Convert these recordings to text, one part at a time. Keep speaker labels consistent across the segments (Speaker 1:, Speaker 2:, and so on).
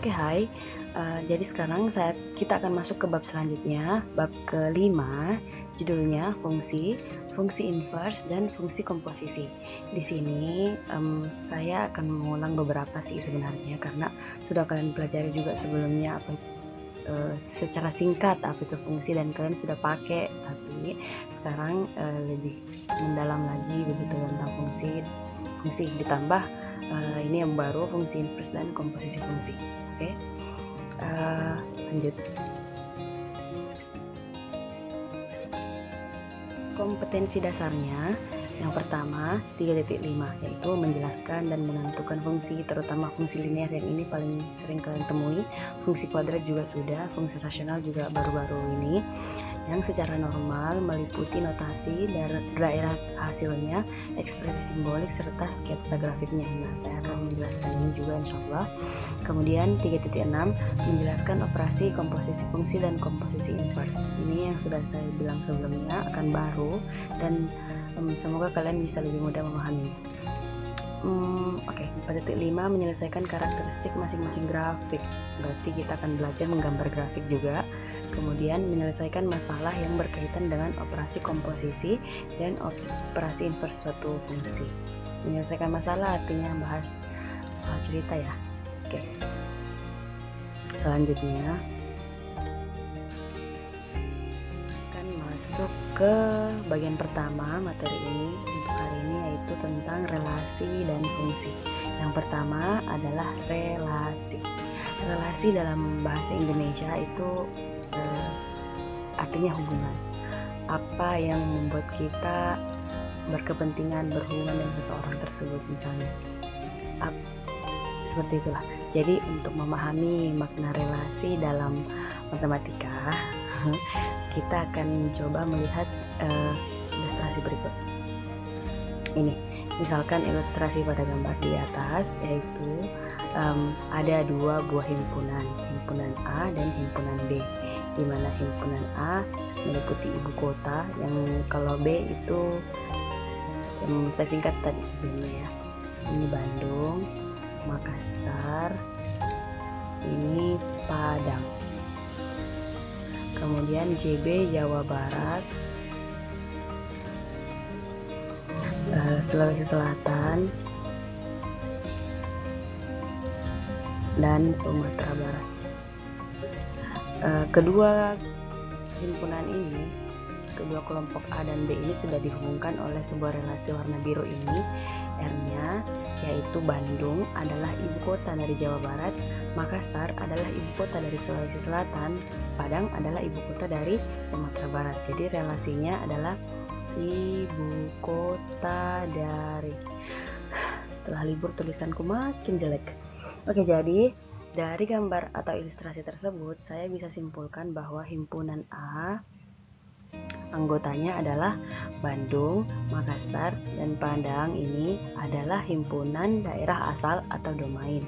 Speaker 1: Oke, hai. Jadi sekarang kita akan masuk ke bab selanjutnya, bab kelima, judulnya fungsi, fungsi inverse, dan fungsi komposisi. Di sini saya akan mengulang beberapa sih sebenarnya, karena sudah kalian pelajari juga sebelumnya secara singkat apa itu fungsi dan kalian sudah pakai, tapi sekarang lebih mendalam lagi begitu tentang fungsi ditambah ini yang baru, fungsi inverse dan komposisi fungsi. Oke. Lanjut. Kompetensi dasarnya yang pertama 3.5 yaitu menjelaskan dan menentukan fungsi, terutama fungsi linear yang ini paling sering kalian temui. Fungsi kuadrat juga sudah, fungsi rasional juga baru-baru ini, yang secara normal meliputi notasi daerah hasilnya, ekspresi simbolik, serta sketsa grafiknya. Nah, saya akan menjelaskan ini juga insya Allah. Kemudian 3.6 menjelaskan operasi komposisi fungsi dan komposisi inverse. Ini yang sudah saya bilang sebelumnya, akan baru dan semoga kalian bisa lebih mudah memahaminya. Oke, 4.5 menyelesaikan karakteristik masing-masing grafik. Berarti kita akan belajar menggambar grafik juga. Kemudian menyelesaikan masalah yang berkaitan dengan operasi komposisi dan operasi inverse suatu fungsi. Menyelesaikan masalah artinya bahas cerita ya. Oke. Selanjutnya akan masuk ke bagian pertama materi ini untuk hari ini, yaitu tentang relasi dan fungsi. Yang pertama adalah relasi. Relasi dalam bahasa Indonesia itu artinya hubungan. Apa yang membuat kita berkepentingan berhubungan dengan seseorang tersebut misalnya. Seperti itulah. Jadi untuk memahami makna relasi dalam matematika, kita akan coba melihat ilustrasi berikut. Ini, misalkan ilustrasi pada gambar di atas, yaitu ada dua buah himpunan A dan himpunan B, di mana himpunan A meliputi ibu kota, yang kalau B itu saya singkat tadi sebelumnya ya. Ini Bandung, Makassar, ini Padang. Kemudian JB Jawa Barat, Sulawesi Selatan, dan Sumatera Barat. Kedua himpunan ini, kedua kelompok A dan B ini sudah dihubungkan oleh sebuah relasi warna biru ini. R-nya yaitu Bandung adalah ibu kota dari Jawa Barat, Makassar adalah ibu kota dari Sulawesi Selatan, Padang adalah ibu kota dari Sumatera Barat. Jadi relasinya adalah ibu kota dari. Setelah libur tulisanku makin jelek. Oke, jadi dari gambar atau ilustrasi tersebut saya bisa simpulkan bahwa himpunan A anggotanya adalah Bandung, Makassar, dan Padang. Ini adalah himpunan daerah asal atau domain.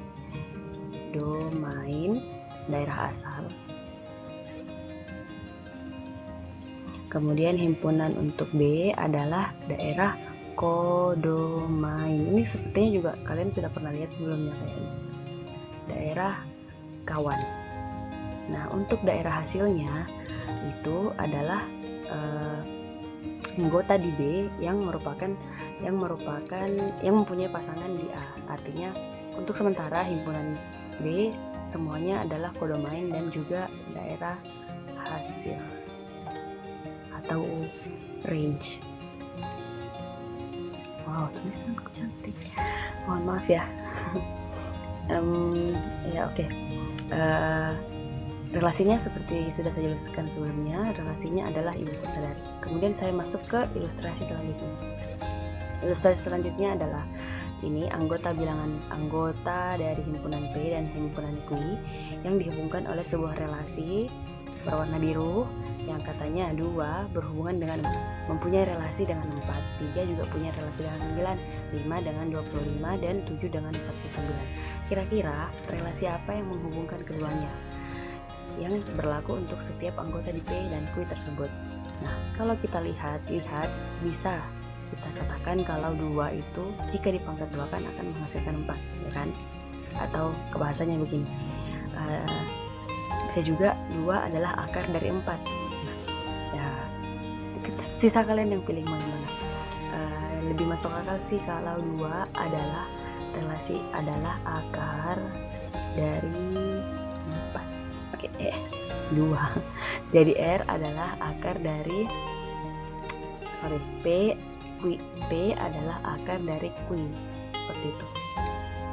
Speaker 1: Domain daerah asal. Kemudian himpunan untuk B adalah daerah kodomain. Ini sepertinya juga kalian sudah pernah lihat sebelumnya kayaknya. Daerah kawan. Nah, untuk daerah hasilnya itu adalah anggota di B yang mempunyai pasangan di A. Artinya untuk sementara himpunan B semuanya adalah kodomain dan juga daerah hasil atau range. Wow, tulisanku cantik. Mohon maaf ya. Ya oke. Relasinya seperti sudah saya jelaskan sebelumnya, relasinya adalah ibu kota dari. Kemudian saya masuk ke ilustrasi selanjutnya. Ilustrasi selanjutnya adalah ini anggota bilangan anggota dari himpunan P dan himpunan Q yang dihubungkan oleh sebuah relasi berwarna biru yang katanya 2 berhubungan dengan 4, mempunyai relasi dengan 4, 3 juga punya relasi dengan 9, 5 dengan 25, dan 7 dengan 49. Kira-kira relasi apa yang menghubungkan keduanya yang berlaku untuk setiap anggota di P dan Q tersebut? Nah, kalau kita lihat bisa kita katakan kalau 2 itu jika dipangkat 2 kan akan menghasilkan 4, ya kan? Atau kebahasanya begini, Bisa juga 2 adalah akar dari 4. Nah, ya sisa kalian yang pilih mana. Lebih masuk akal sih kalau 2 adalah akar dari 4. Oke, 2. Jadi R adalah akar dari P adalah akar dari Q. Seperti itu.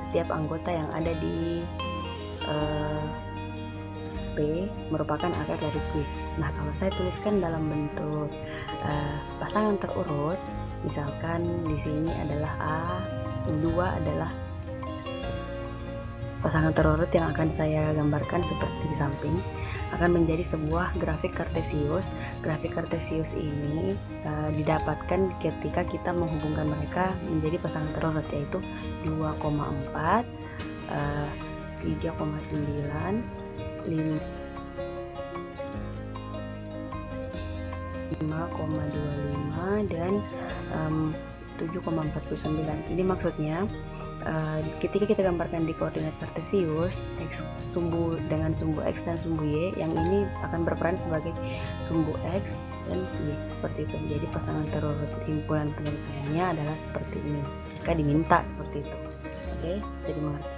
Speaker 1: Setiap anggota yang ada di P merupakan akar dari Q. Nah, kalau saya tuliskan dalam bentuk pasangan terurut, misalkan di sini adalah A, 2 adalah pasangan terurut yang akan saya gambarkan seperti di samping, akan menjadi sebuah grafik kartesius. Grafik kartesius ini didapatkan ketika kita menghubungkan mereka menjadi pasangan terurut, yaitu 2,4, 3,9, 5,25 dan 7,49. Ini maksudnya ketika kita gambarkan di koordinat kartesius, X dengan sumbu X dan sumbu Y, yang ini akan berperan sebagai sumbu X dan Y, seperti itu. Jadi pasangan terurut himpunan penyelesaiannya adalah seperti ini jika diminta seperti itu. Oke, jadi mengerti.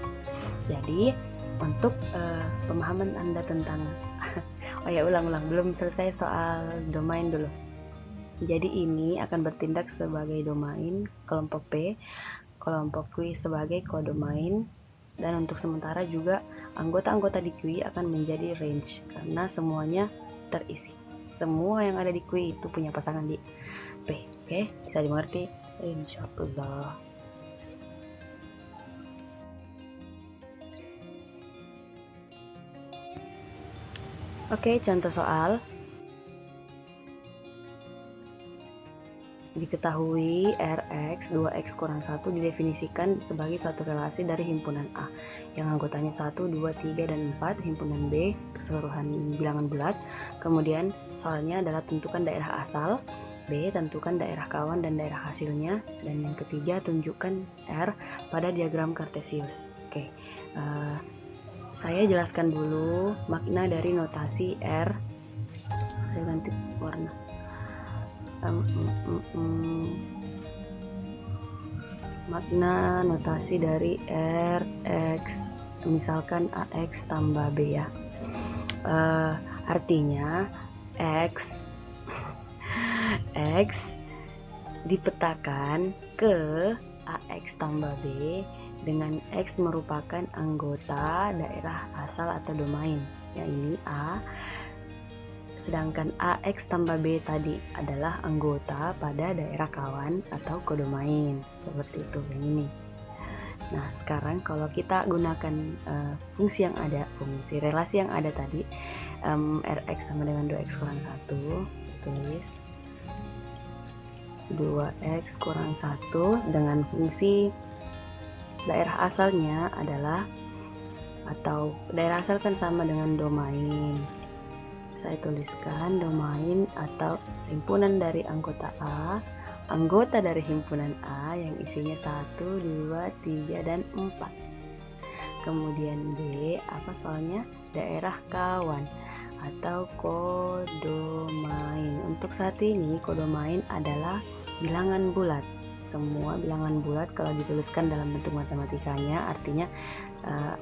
Speaker 1: Jadi untuk pemahaman Anda tentang ulang belum selesai soal domain dulu. Jadi ini akan bertindak sebagai domain kelompok P, kelompok Q sebagai kodomain, dan untuk sementara juga anggota-anggota di Q akan menjadi range karena semuanya terisi. Semua yang ada di Q itu punya pasangan di P. Oke, bisa dimengerti? Insyaallah. Oke, contoh soal. Diketahui Rx 2x kurang 1 didefinisikan sebagai suatu relasi dari himpunan A yang anggotanya 1, 2, 3, dan 4, himpunan B keseluruhan bilangan bulat. Kemudian soalnya adalah tentukan daerah asal, B tentukan daerah kawan dan daerah hasilnya, dan yang ketiga tunjukkan R pada diagram kartesius. Oke, saya jelaskan dulu makna dari notasi R. Saya ganti warna. Makna notasi dari Rx, misalkan AX tambah B ya. Artinya X dipetakan ke AX tambah B dengan X merupakan anggota daerah asal atau domain, ya ini A, sedangkan AX tambah B tadi adalah anggota pada daerah kawan atau kodomain, seperti itu yang ini. Nah, sekarang kalau kita gunakan fungsi relasi yang ada tadi, Rx sama dengan 2x kurang 1, tulis 2x kurang 1 dengan fungsi daerah asalnya adalah, atau daerah asal kan sama dengan domain. Saya tuliskan domain atau himpunan dari anggota A, anggota dari himpunan A yang isinya 1, 2, 3, dan 4. Kemudian B, apa soalnya? Daerah kawan atau kodomain. Untuk saat ini kodomain adalah bilangan bulat. Semua bilangan bulat kalau dituliskan dalam bentuk matematikanya artinya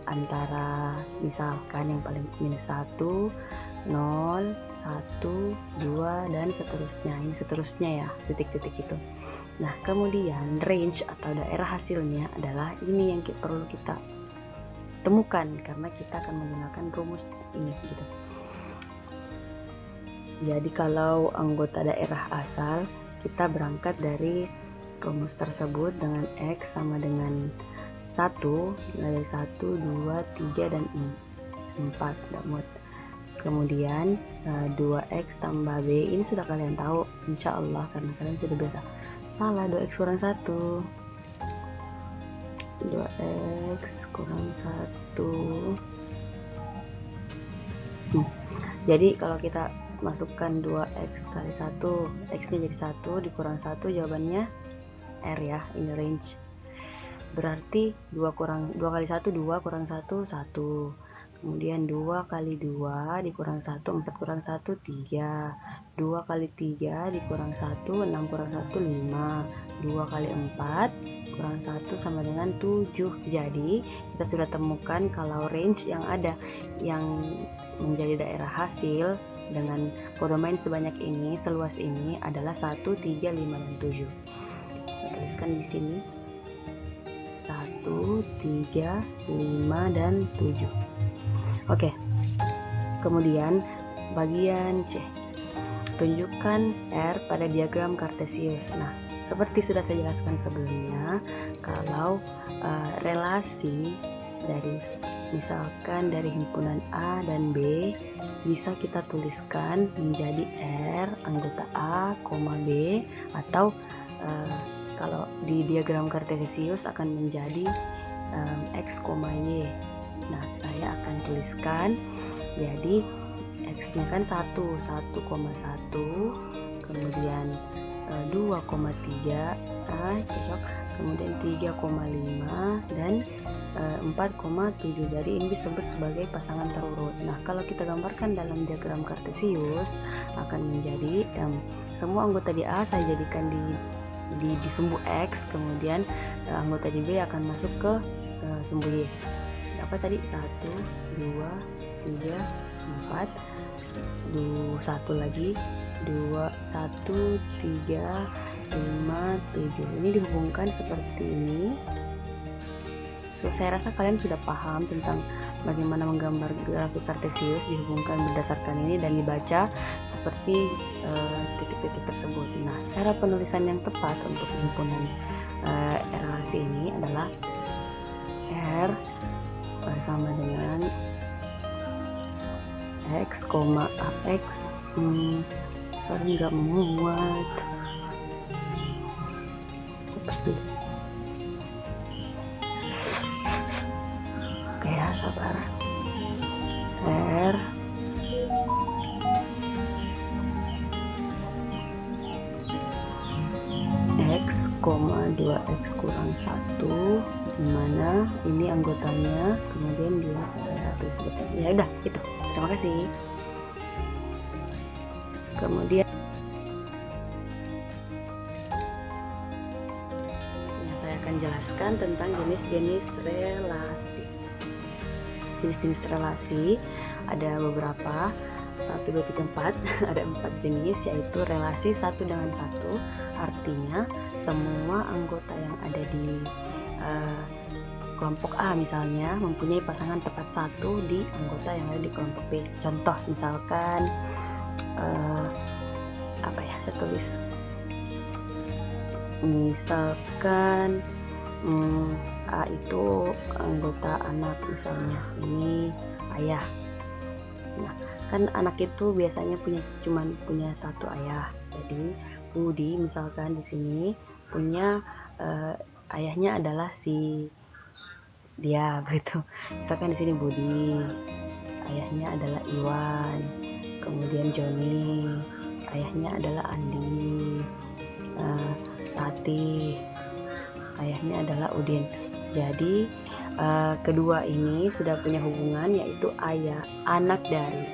Speaker 1: antara misalkan yang paling minus 1, 0, 1, 2, dan seterusnya. Ini seterusnya ya, titik-titik itu. Nah, kemudian range atau daerah hasilnya adalah ini yang perlu kita temukan karena kita akan menggunakan rumus ini gitu. Jadi kalau anggota daerah asal, kita berangkat dari rumus tersebut dengan X sama dengan 1, dari 1, 2, 3, dan 4. Kemudian 2x tambah B ini sudah kalian tahu insya Allah karena kalian sudah biasa. Salah, 2x kurang 1, 2x kurang 1. Jadi kalau kita masukkan 2x kali 1, x nya jadi 1 dikurang 1, jawabannya R ya, ini range. Berarti 2 kali 1, 2 kurang 1, 1. kemudian 2 kali 2 dikurang 1, 4 kurang 1, 3, 2 kali 3 dikurang 1, 6 kurang 1, 5, 2 kali 4 kurang 1 sama dengan 7. Jadi kita sudah temukan kalau range yang ada yang menjadi daerah hasil dengan podomain sebanyak ini, seluas ini adalah 1, 3, 5, dan 7. Kita tuliskan di sini 1, 3, 5, dan 7. Oke, kemudian bagian C, tunjukkan R pada diagram Kartesius. Nah, seperti sudah saya jelaskan sebelumnya, kalau relasi dari misalkan dari himpunan A dan B bisa kita tuliskan menjadi R anggota A, B, atau kalau di diagram Kartesius akan menjadi X, Y. Nah, saya akan tuliskan jadi X-nya kan 1,1, kemudian 2,3, cocok, kemudian 3,5 dan 4,7. Jadi ini disebut sebagai pasangan terurut. Nah, kalau kita gambarkan dalam diagram Kartesius akan menjadi semua anggota di A saya jadikan di sumbu X, kemudian anggota di B akan masuk ke sumbu Y. Apa tadi? 1, 2, 3, 4, 1 lagi, 2, 1, 3, 5, 7. Ini dihubungkan seperti ini. Saya rasa kalian sudah paham tentang bagaimana menggambar grafik Kartesius dihubungkan berdasarkan ini dan dibaca seperti titik-titik tersebut. Nah, cara penulisan yang tepat untuk himpunan relasi ini adalah R sama dengan X, AX. Sorry, nggak memuat. Oke ya, sabar. R X, 2X kurang 1, dimana ini anggotanya, kemudian dia ya udah itu. Terima kasih. Kemudian saya akan jelaskan tentang jenis-jenis relasi. Jenis-jenis relasi ada beberapa, 1, 2, 3, 4 ada 4 jenis, yaitu relasi satu dengan satu, artinya semua anggota yang ada di kelompok A misalnya mempunyai pasangan tepat satu di anggota yang ada di kelompok B. Contoh misalkan apa ya, saya tulis misalkan A itu anggota anak, misalnya ini ayah. Nah, kan anak itu biasanya cuman punya satu ayah. Jadi Budi misalkan di sini punya ayahnya adalah si dia, begitu. Misalkan di sini Budi, ayahnya adalah Iwan. Kemudian Joni, ayahnya adalah Andi. Tati, ayahnya adalah Udin. Jadi kedua ini sudah punya hubungan, yaitu ayah, anak dari.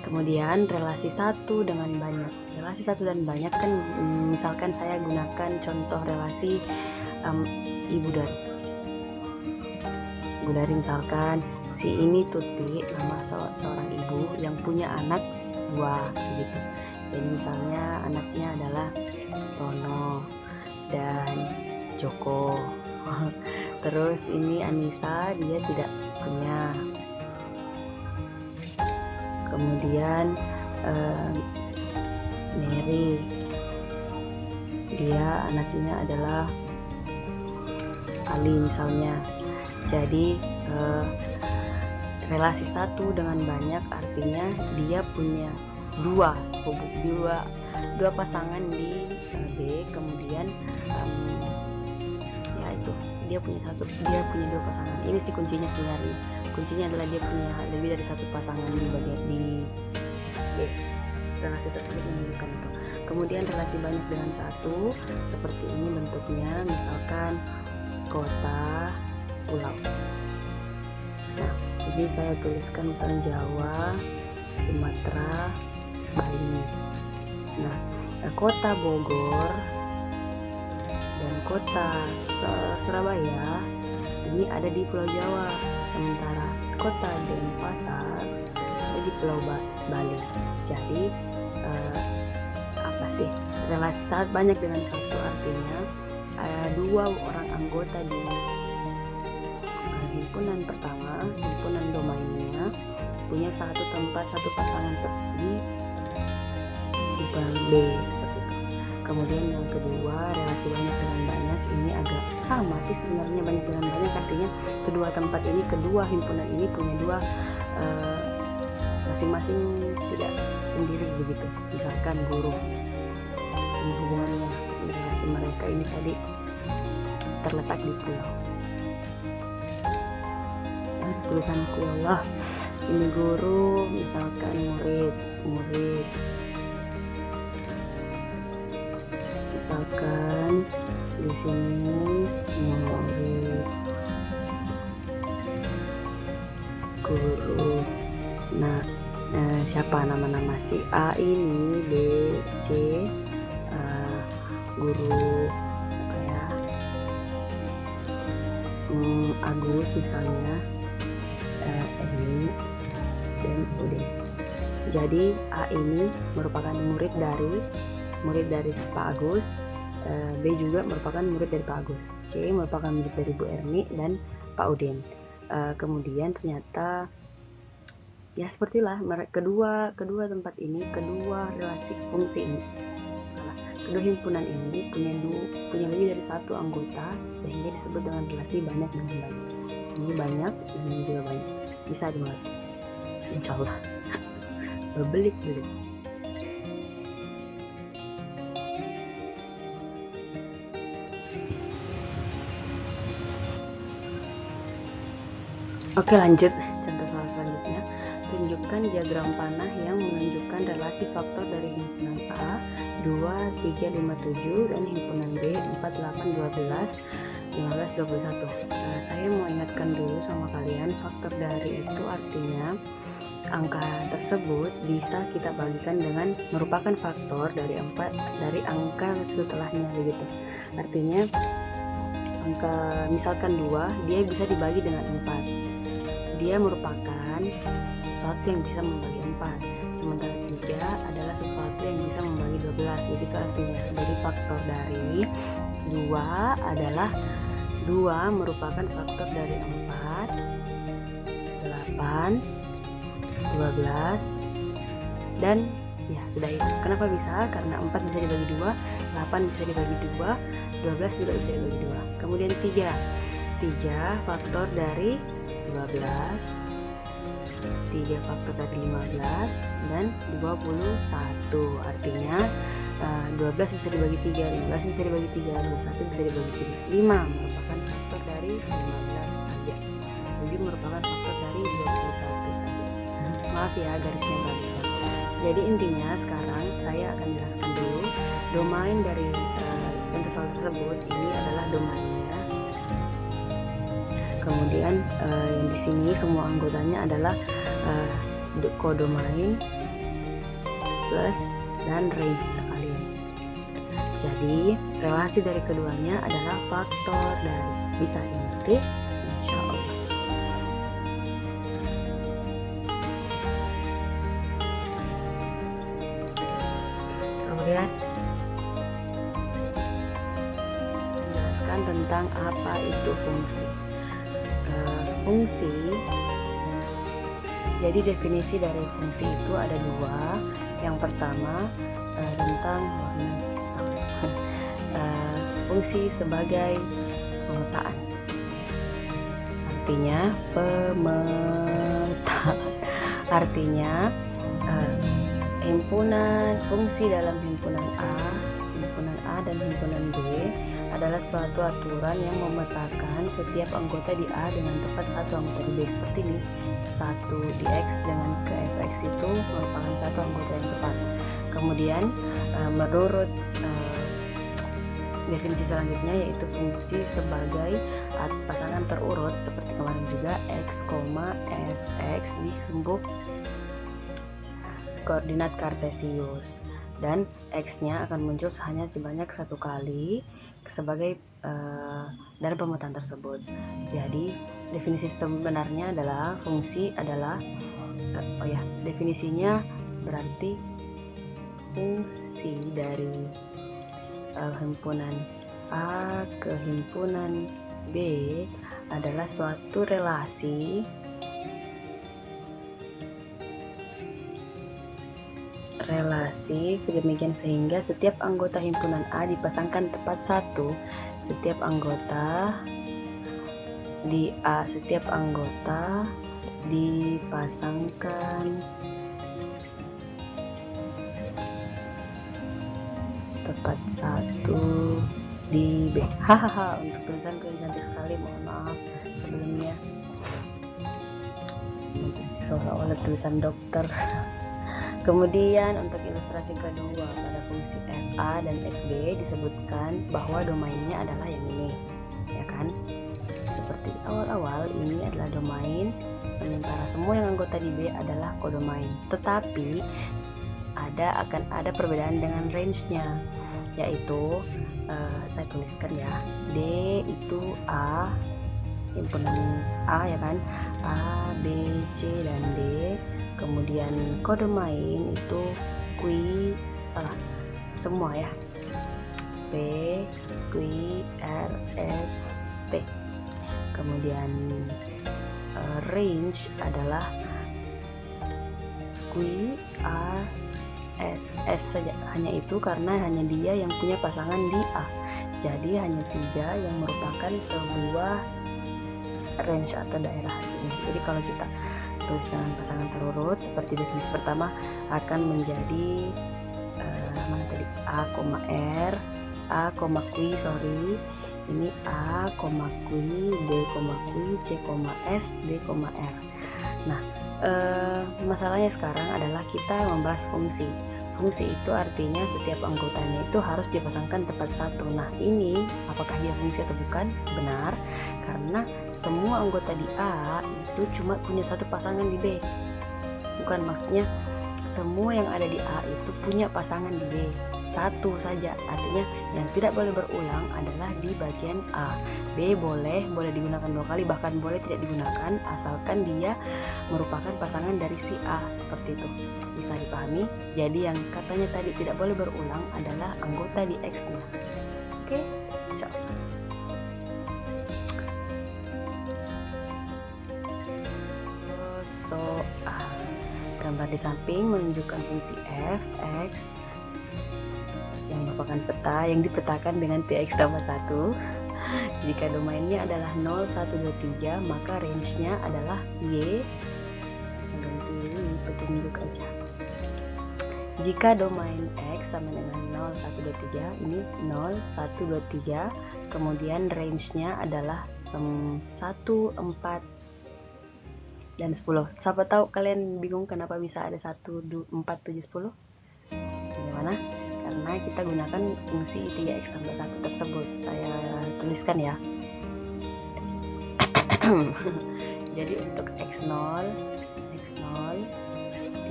Speaker 1: Kemudian relasi satu dengan banyak. Relasi satu dan banyak kan misalkan saya gunakan contoh relasi ibu dari. Ibu dari misalkan si ini Tuti, nama seorang ibu yang punya anak 2 gitu. Jadi misalnya anaknya adalah Tono dan Joko. Terus ini Anissa, dia tidak punya. Kemudian Mary, dia anaknya adalah Ali misalnya. Jadi relasi satu dengan banyak artinya dia punya dua pasangan di B, kemudian ya itu dia punya 2 pasangan. Ini sih kuncinya sebenarnya. Kuncinya adalah dia punya lebih dari 1 pasangan di bagian di B. Relasi tersebut menunjukkan itu. Kemudian relasi banyak dengan satu seperti ini bentuknya, misalkan kota, pulau. Nah, jadi saya tuliskan misalnya Jawa, Sumatera, Bali. Nah, kota Bogor dan kota Surabaya ini ada di Pulau Jawa, sementara kota Denpasar ada di Pulau Bali. Jadi apa sih, relasi sangat banyak dengan satu, artinya ada 2 orang anggota di himpunan pertama, himpunan domainnya punya satu tempat, satu pasangan di himpunan B seperti itu. Kemudian yang kedua, relasi banyak dengan banyak, ini agak sama sih sebenarnya, banyak dengan banyak artinya kedua tempat ini, kedua himpunan ini punya 2 masing-masing tidak sendiri begitu. Misalkan guru, ini hubungannya relasi mereka ini tadi terletak di pulau. Tulisanku Allah, ini guru, misalkan murid, misalkan di sini murid, guru. Nah, siapa nama-nama si A ini, B, C, guru kayak Agus misalnya, ini dan udah. Jadi A ini merupakan murid dari Pak Agus, B juga merupakan murid dari Pak Agus, C merupakan murid dari Bu Erni dan Pak Udin. Kemudian ternyata ya sepertilah kedua tempat ini, kedua relasi fungsi ini, kedua himpunan ini punya lebih dari satu anggota, sehingga disebut dengan relasi banyak dengan banyak. Ini banyak, ini juga banyak, bisa dimengerti insyaallah. Berbelit-belit. Oke, lanjut. Contoh soal selanjutnya, tunjukkan diagram panah yang menunjukkan relasi faktor dari himpunan A 2, 3, 5, 7 dan himpunan B 4, 8, 12, 15, 21. Saya mau ingatkan dulu sama kalian, faktor dari itu artinya angka tersebut bisa kita bagikan dengan merupakan faktor dari angka setelahnya begitu. Artinya angka misalkan 2, dia bisa dibagi dengan 4. Dia merupakan sesuatu yang bisa membagi 4. Sementara 3 adalah sesuatu yang bisa membagi 12. Begitu artinya. Jadi faktor dari 2 adalah 2 merupakan faktor dari 4, 8, 12 dan ya sudah itu. Kenapa bisa? Karena 4 bisa dibagi 2, 8 bisa dibagi 2, 12 juga bisa dibagi 2. Kemudian 3 faktor dari 12, 3 faktor dari 15 dan 21. Artinya 12 bisa dibagi 3, 15 bisa dibagi 3, 21 bisa dibagi 5 merupakan faktor dari 15 saja. 7 merupakan faktor dari 21 saja. Maaf ya garisnya banyak. Jadi intinya sekarang saya akan jelaskan dulu domain dari contoh soal tersebut. Ini adalah domainnya. Kemudian yang di sini semua anggotanya adalah kodomain plus dan range sekalian. Jadi relasi dari keduanya adalah faktor dari, bisa dimengerti insyaallah. Kemudian menjelaskan tentang apa itu fungsi. Fungsi, jadi definisi dari fungsi itu ada 2. Yang pertama tentang fungsi sebagai pemetaan. Artinya pemetaan. Artinya himpunan fungsi dalam himpunan A dan himpunan B adalah suatu aturan yang memetakan setiap anggota di A dengan tepat satu anggota di B. Seperti ini, 1 di X dengan ke Fx itu merupakan satu anggota yang tepat. Kemudian menurut definisi selanjutnya yaitu fungsi sebagai pasangan terurut seperti kemarin juga x, fx disebut koordinat kartesius, dan x-nya akan muncul hanya sebanyak satu kali sebagai dari pemetaan tersebut. Jadi definisi sebenarnya adalah fungsi adalah definisinya berarti fungsi dari himpunan A ke himpunan B adalah suatu relasi sedemikian sehingga setiap anggota himpunan A dipasangkan tepat satu, setiap anggota dipasangkan tepat satu di B. Hahaha, untuk tulisanku yang cantik sekali, mohon maaf sebelumnya, seolah-olah tulisan dokter. Kemudian untuk ilustrasi kedua, pada fungsi FA dan FB disebutkan bahwa domainnya adalah yang ini, ya kan? Seperti awal-awal, ini adalah domain, sementara semua yang anggota di B adalah kodomain. Tetapi akan ada perbedaan dengan range-nya, yaitu saya tuliskan ya, D itu A, himpunan A ya kan, A, B, C, dan D. Kemudian kode main itu semua ya, P, Q, R, S, T. Kemudian range adalah Q, R, S saja, hanya itu karena hanya dia yang punya pasangan di A. Jadi hanya 3 yang merupakan sebuah range atau daerah ini. Jadi kalau kita tulis dengan pasangan terurut seperti definisi pertama akan menjadi A, R, A, Q, ini A, Q, B, Q, C, S, D, R. Nah, masalahnya sekarang adalah kita membahas fungsi. Fungsi itu artinya setiap anggotanya itu harus dipasangkan tepat satu. Nah, ini apakah dia fungsi atau bukan? Benar, karena semua anggota di A itu cuma punya satu pasangan di B. Bukan, maksudnya semua yang ada di A itu punya pasangan di B, satu saja. Artinya yang tidak boleh berulang adalah di bagian A. B boleh digunakan 2 kali, bahkan boleh tidak digunakan asalkan dia merupakan pasangan dari si A. Seperti itu, bisa dipahami. Jadi yang katanya tadi tidak boleh berulang adalah anggota di X-nya. Oke, coba. Gambar di samping menunjukkan fungsi f, x yang merupakan peta yang dipetakan dengan px tambah 1. Jika domainnya adalah 0, 1, 2, 3, maka range-nya adalah y. Ganti petunjuk aja. Jika domain x sama dengan 0, 1, 2, 3, ini 0, 1, 2, 3, kemudian range-nya adalah 1, 4, dan 10. Siapa tahu kalian bingung kenapa bisa ada 1, 4, 7, 10? Gimana? Karena kita gunakan fungsi 3x tambah 1 tersebut. Saya tuliskan ya. Jadi untuk x0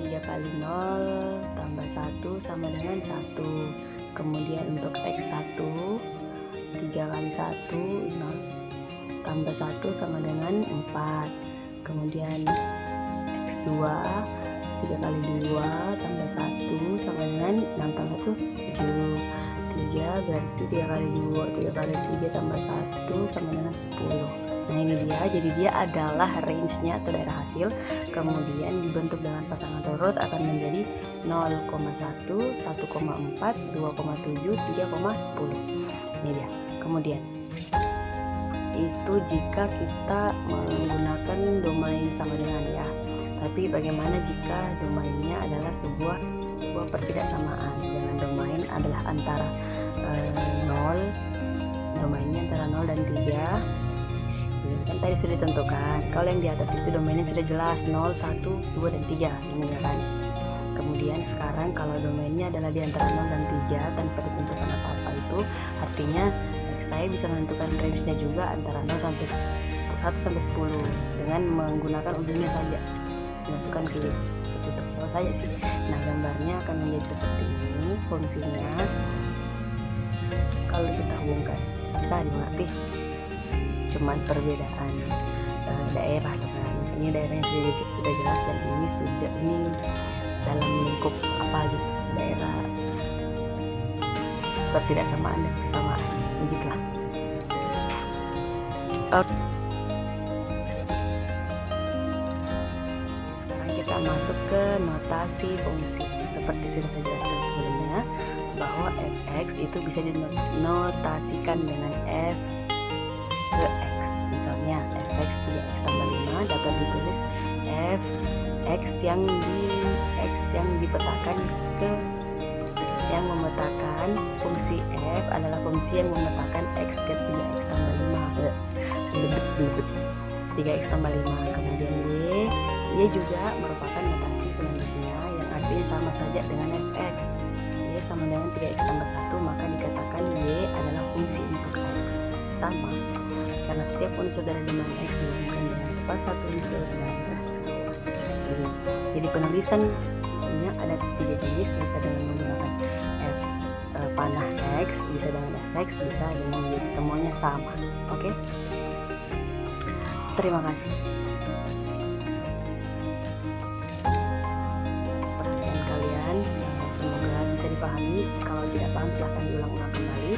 Speaker 1: 3 kali 0 tambah 1 sama dengan 1. Kemudian untuk x1 3 kali 1 0 tambah 1 sama dengan 4. Kemudian x2 3 kali 2 tambah 1 sama dengan 6 tambah 1 7. 3 berarti 3 kali 2 3 kali 3 tambah 1 sama dengan 10. Nah ini dia, jadi dia adalah range-nya atau daerah hasil. Kemudian dibentuk dengan pasangan terurut akan menjadi 0,1, 1,4, 2,7, 3,10. Ini dia. Kemudian itu jika kita menggunakan domain sama dengan ya. Tapi bagaimana jika domainnya adalah sebuah pertidaksamaan, dengan domain adalah antara 0, domainnya antara 0 dan 3. Jadi kan tadi sudah ditentukan. Kalau yang di atas itu domainnya sudah jelas 0, 1, 2, dan 3 ini ya kan. Kemudian sekarang kalau domainnya fungsinya adalah di antara 0 dan 3 tanpa ditentukan apa-apa, itu artinya saya bisa menentukan range-nya juga antara 0 sampai 1 sampai 10 dengan menggunakan ujungnya saja, dimasukkan ke tutup sel saja sih. Nah, gambarnya akan menjadi seperti ini fungsinya. Kalau kita hubungkan bisa dimengerti, cuman perbedaan daerah sebenarnya. Ini daerahnya sudah jelas, dan ini dalam lingkup apa gitu, daerah ketidaksamaan dan kesamaan, begitulah. Sekarang kita masuk ke notasi fungsi. Seperti sudah saya jelaskan sebelumnya, bahwa fx itu bisa dinotasikan dengan f ke x. Misalnya fx 3x tambah 5 dapat ditulis fx yang dipetakan ke yang memetakan fungsi f adalah fungsi yang memetakan x ke 3x tambah 5 3x tambah 5. Kemudian y juga merupakan notasi selanjutnya yang artinya sama saja dengan fx. Y sama dengan 3x tambah 1, maka dikatakan y adalah fungsi untuk x. Sama, karena setiap unsur dari domain x dihubungkan dengan tepat satu unsur dengan jadi penulisannya ada 3 jenis, bisa dengan menggunakan f panah x, bisa dengan fx, bisa dengan y, semuanya sama. Oke? Terima kasih. Perhatian kalian semoga bisa dipahami. Kalau tidak paham silahkan diulang-ulang kembali.